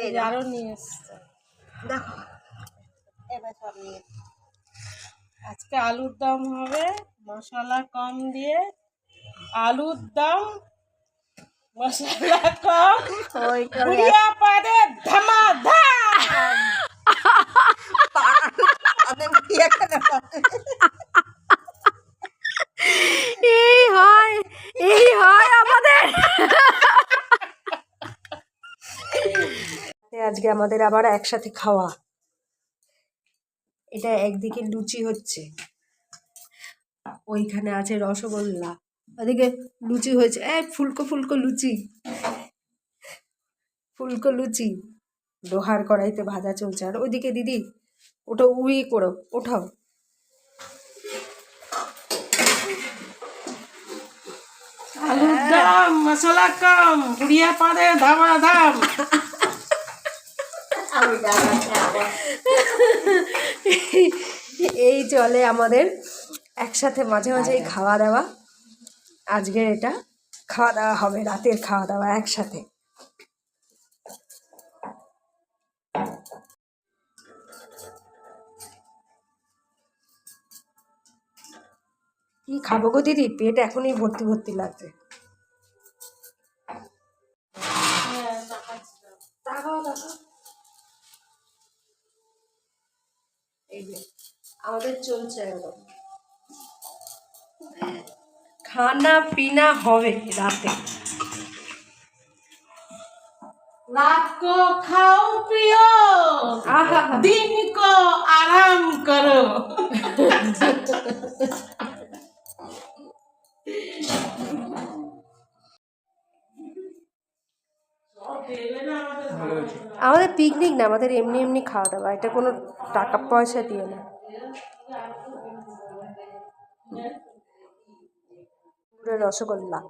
এই আরো নিয়ে এসছে দেখো, এবার সব নিয়ে আজকে আলুর দম হবে, মশলা কম দিয়ে আলুর দম, মশলা কম, ওই করে বুড়িয়া পারে ধামাধাম। এই হয় আমাদের। আজকে আমাদের আবার একসাথে খাওয়া। এটা একদিকে লুচি হচ্ছে, ওইখানে আছে রসগোল্লা, ওদিকে লুচি হয়েছে, ফুলকো ফুলকো লুচি, ফুলকো লুচি লোহার কড়াইতে ভাজা চলছে। আর ওইদিকে দিদি ওটা উড়ি করো, ওঠাও। আলুর দম, মশলা কম, বুড়িয়া পারে ধামাধাম। এই চলে আমাদের একসাথে মাঝে মাঝেই খাওয়া দাওয়া। আজকের এটা খাওয়া দাওয়া হবে, রাতের খাওয়া দাওয়া একসাথে। কি খাবো গো দিদি, পেট এখনই ভর্তি ভর্তি লাগছে। এই যে আমাদের চলছে একদম, খানা পিনা হবে রাতে। रात को खाओ पियो, दिन को आराम करो। আমাদের পিকনিক না, আমাদের এমনি এমনি খাওয়া দাওয়া, এটা কোনো টাকা পয়সা দিয়ে না। রসগোল্লা